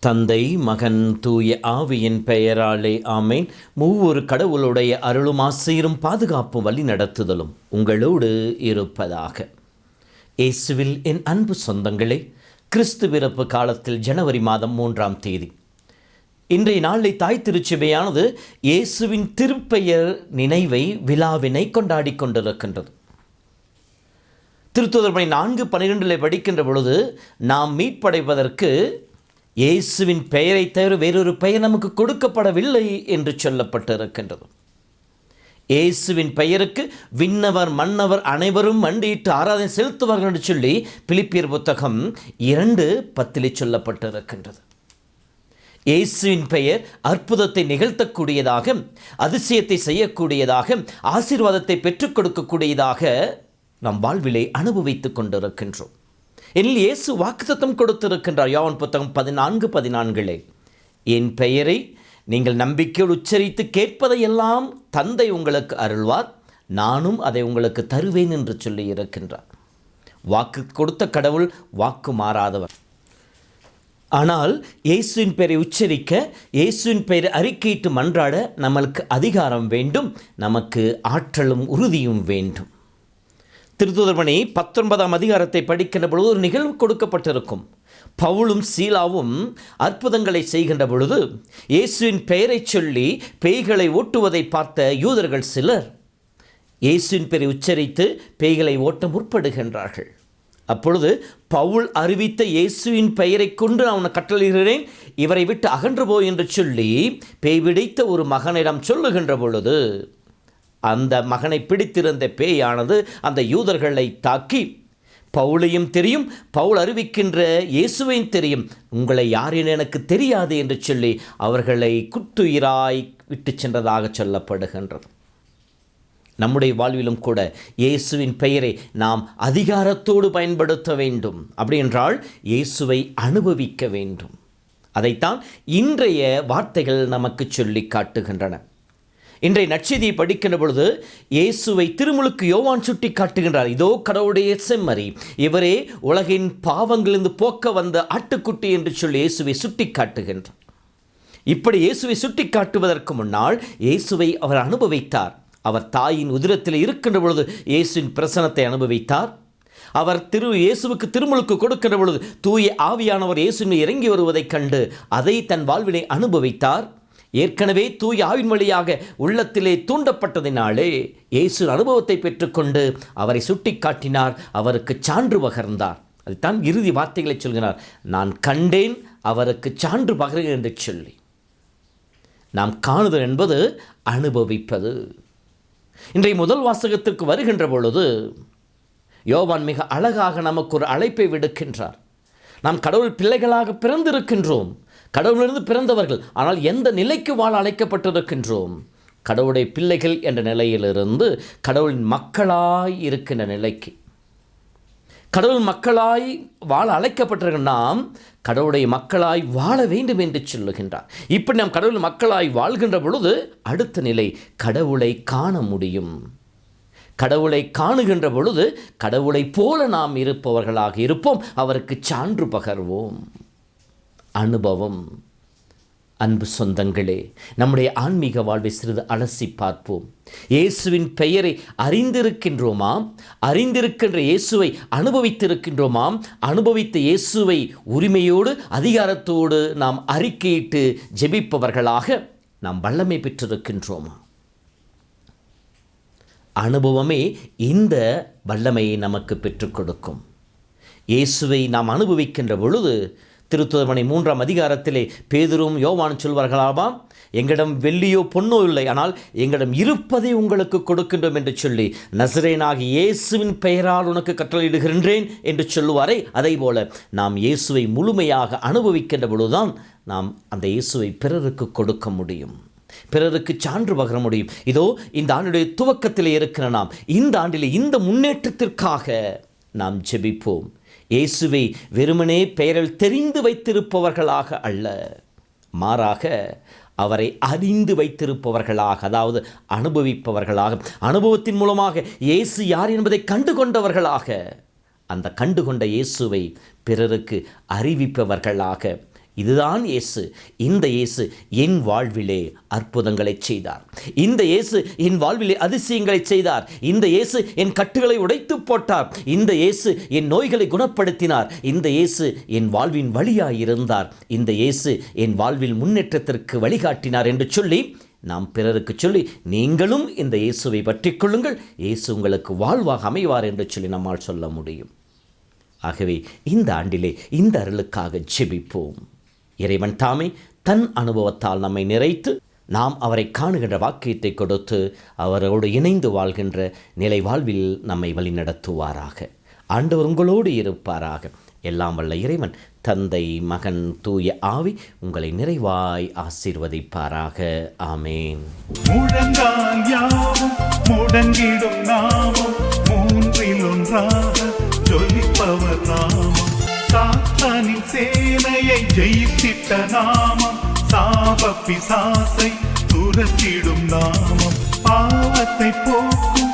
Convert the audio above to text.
தந்தை, மகன், தூய ஆவியின் பெயராலே ஆமேன். மூவொரு கடவுளுடைய அருளும் ஆசீரும் பாதுகாப்பும் வழி நடத்துதலும் உங்களோடு இருப்பதாக. இயேசுவில் என் அன்பு சொந்தங்களே, கிறிஸ்து பிறப்பு காலத்தில் ஜனவரி மாதம் 3ஆம் தேதி இன்றைய நாளை தாய் திருச்சபையானது இயேசுவின் திருப்பெயர் நினைவை விழாவினை கொண்டாடி கொண்டிருக்கின்றது. திருத்தூதர் பணி 4:12 படிக்கின்ற பொழுது, நாம் மீட்படைவதற்கு இயேசுவின் பெயரை தவிர வேறொரு பெயர் நமக்கு கொடுக்கப்படவில்லை என்று சொல்லப்பட்டிருக்கின்றது. இயேசுவின் பெயருக்கு விண்ணவர் மன்னவர் அனைவரும் மண்டியிட்டு ஆராதனை செலுத்துவார்கள் என்று சொல்லி பிலிப்பியர் புத்தகம் 2:10 சொல்லப்பட்டிருக்கின்றது. இயேசுவின் பெயர் அற்புதத்தை நிகழ்த்தக்கூடியதாக, அதிசயத்தை செய்யக்கூடியதாக, ஆசீர்வாதத்தை பெற்றுக் கொடுக்கக்கூடியதாக நம் வாழ்விலை அனுபவித்துக் கொண்டிருக்கின்றோம். எனில் இயேசு வாக்குத்தத்தம் கொடுத்திருக்கின்றார். யோவான் புத்தகம் 14:14 என் பெயரை நீங்கள் நம்பிக்கையோடு உச்சரித்து கேட்பதையெல்லாம் தந்தை உங்களுக்கு அருள்வார், நானும் அதை உங்களுக்கு தருவேன் என்று சொல்லி இருக்கின்றார். வாக்கு கொடுத்த கடவுள் வாக்கு மாறாதவர். ஆனால் இயேசுவின் பெயரை உச்சரிக்க, இயேசுவின் பெயரை அறிக்கையிட்டு மன்றாட நம்மளுக்கு அதிகாரம் வேண்டும், நமக்கு ஆற்றலும் உறுதியும் வேண்டும். திருத்தூதர் பணி 19ஆம் அதிகாரத்தை படிக்கின்ற பொழுது ஒரு நிகழ்வு கொடுக்கப்பட்டிருக்கும். பவுலும் சீலாவும் அற்புதங்களை செய்கின்ற பொழுது இயேசுவின் பெயரை சொல்லி பேய்களை ஓட்டுவதை பார்த்த யூதர்கள் சிலர் இயேசுவின் பெயரை உச்சரித்து பேய்களை ஓட்ட முற்படுகின்றார்கள். அப்பொழுது பவுல் அறிவித்த இயேசுவின் பெயரை கொண்டு நான் கட்டளையிடுகிறேன், இவரை விட்டு அகன்று போ என்று சொல்லி பேய் பிடித்த ஒரு மகனிடம் சொல்லுகின்ற பொழுது, அந்த மகனை பிடித்திருந்த பேயானது அந்த யூதர்களை தாக்கி, பவுலையும் தெரியும், பவுல் அறிவிக்கின்ற இயேசுவையும் தெரியும், உங்களை யார் என எனக்கு தெரியாது என்று சொல்லி அவர்களை குத்துயிராய் விட்டு சென்றதாக சொல்லப்படுகின்றது. நம்முடைய வாழ்விலும் கூட இயேசுவின் பெயரை நாம் அதிகாரத்தோடு பயன்படுத்த வேண்டும். அப்படி என்றால் இயேசுவை அனுபவிக்க வேண்டும். அதைத்தான் இன்றைய வார்த்தைகள் நமக்கு சொல்லி காட்டுகின்றன. இன்றைய நற்செய்தியை படிக்கின்ற பொழுது இயேசுவை திருமுழுக்கு யோவான் சுட்டி காட்டுகின்றார். இதோ கடவுளுடைய செம்மறி, இவரே உலகின் பாவங்களிலிருந்து போக்க வந்த ஆட்டுக்குட்டி என்று சொல்லி இயேசுவை சுட்டி காட்டுகின்றார். இப்படி இயேசுவை சுட்டி காட்டுவதற்கு முன்னால் இயேசுவை அவர் அனுபவித்தார். அவர் தாயின் உதிரத்தில் இருக்கின்ற பொழுது இயேசுவின் பிரசனத்தை அனுபவித்தார். அவர் இயேசுவுக்கு திருமுழுக்கு கொடுக்கின்ற பொழுது தூய ஆவியானவர் இயேசுவின் இறங்கி வருவதைக் கண்டு அதை தன் வாழ்வினை அனுபவித்தார். ஏற்கனவே தூய ஆவின் வழியாக உள்ளத்திலே தூண்டப்பட்டதினாலே இயேசு அனுபவத்தை பெற்றுக்கொண்டு அவரை சுட்டி காட்டினார், அவருக்கு சான்று பகர்ந்தார். அதுதான் இறுதி வார்த்தைகளை சொல்கிறார், நான் கண்டேன், அவருக்கு சான்று பகர்கிறேன் என்று சொல்லி. நாம் காணுதல் என்பது அனுபவிப்பது. இன்றைய முதல் வாசகத்திற்கு வருகின்ற பொழுது யோவான் மிக அழகாக நமக்கு ஒரு அழைப்பை விடுக்கின்றார். நாம் கடவுள் பிள்ளைகளாக பிறந்திருக்கின்றோம், கடவுளிலிருந்து பிறந்தவர்கள். ஆனால் எந்த நிலைக்கு வாழ அழைக்கப்பட்டிருக்கின்றோம்? கடவுளுடைய பிள்ளைகள் என்ற நிலையிலிருந்து கடவுளின் மக்களாய் இருக்கின்ற நிலைக்கு. கடவுள் மக்களாய் வாழ அழைக்கப்பட்டிருக்கிற நாம் கடவுளுடைய மக்களாய் வாழ வேண்டும் என்று சொல்லுகின்றார். இப்படி நாம் கடவுள் மக்களாய் வாழ்கின்ற பொழுது அடுத்த நிலை கடவுளை காண முடியும். கடவுளை காணுகின்ற பொழுது கடவுளை போல நாம் இருப்பவர்களாக இருப்போம், அவருக்கு சான்று பகர்வோம். அனுபவம். அன்பு சொந்தங்களே, நம்முடைய ஆன்மீக வாழ்வை சிறிது அலசி பார்ப்போம். இயேசுவின் பெயரை அறிந்திருக்கின்றோமா? அறிந்திருக்கின்ற இயேசுவை அனுபவித்திருக்கின்றோமா? அனுபவித்த இயேசுவை உரிமையோடு அதிகாரத்தோடு நாம் அறிக்கையிட்டு ஜெபிப்பவர்களாக நாம் வல்லமை பெற்றிருக்கின்றோமா? அனுபவமே இந்த வல்லமையை நமக்கு பெற்றுக் கொடுக்கும். இயேசுவை நாம் அனுபவிக்கின்ற பொழுது திருத்தூதர் பணி 3ஆம் அதிகாரத்திலே பேதுரும் யோவானும் சொல்வார்களாவாம், எங்களிடம் வெள்ளியோ பொன்னோ இல்லை, ஆனால் எங்களிடம் இருப்பதை உங்களுக்கு கொடுக்கின்றோம் என்று சொல்லி நசரேயனாகிய இயேசுவின் பெயரால் உனக்கு கட்டளையிடுகின்றேன் என்று சொல்லுவாரே, அதை போல நாம் இயேசுவை முழுமையாக அனுபவிக்கின்ற பொழுதுதான் நாம் அந்த இயேசுவை பிறருக்கு கொடுக்க முடியும். பிறருக்கு சான்று பகர முடியும். இதோ இந்த ஆண்டுடைய துவக்கத்தில் இருக்கிற நாம் இந்த ஆண்டிலே இந்த முன்னேற்றத்திற்காக நாம் ஜெபிப்போம். இயேசுவை வெறுமனே பெயரில் தெரிந்து வைத்திருப்பவர்களாக அல்ல, மாறாக அவரை அறிந்து வைத்திருப்பவர்களாக, அதாவது அனுபவிப்பவர்களாக, அனுபவத்தின் மூலமாக இயேசு யார் என்பதை கண்டுகொண்டவர்களாக, அந்த கண்டுகொண்ட இயேசுவை பிறருக்கு அறிவிப்பவர்களாக. இதுதான் இயேசு. இந்த இயேசு என் வாழ்விலே அற்புதங்களை செய்தார். இந்த இயேசு என் வாழ்விலே அதிசயங்களை செய்தார். இந்த இயேசு என் கட்டுகளை உடைத்து போட்டார். இந்த இயேசு என் நோய்களை குணப்படுத்தினார். இந்த இயேசு என் வாழ்வின் வழியாய் இருந்தார். இந்த இயேசு என் வாழ்வில் முன்னேற்றத்திற்கு வழிகாட்டினார் என்று சொல்லி நாம் பிறருக்கு சொல்லி, நீங்களும் இந்த இயேசுவை பற்றிக் கொள்ளுங்கள், இயேசு உங்களுக்கு வாழ்வாக அமைவார் என்று சொல்லி நம்மால் சொல்ல முடியும். ஆகவே இந்த ஆண்டிலே இந்த அருளுக்காக ஜெபிப்போம். இறைவன் தாமே தன் அனுபவத்தால் நம்மை நிறைத்து நாம் அவரை காணுகின்ற வாக்கியத்தை கொடுத்து அவரோடு இணைந்து வாழ்கின்ற நிலை வாழ்வில் நம்மை வழிநடத்துவாராக. ஆண்டவர் உங்களோடு இருப்பாராக. எல்லாம் வல்ல இறைவன் தந்தை, மகன், தூய ஆவி உங்களை நிறைவாய் ஆசீர்வதிப்பாராக. ஆமேன். முழங்கால் யாவும் முடங்கிடும் நாமம், மூன்றில் ஒன்றாக ஜொலிப்பவர் நாமம், சாத்தானின் சேனையை ஜெயித்திட்ட நாமம், சாப பிசாசை துரத்திடும் நாமம், பாவத்தை போக்கும்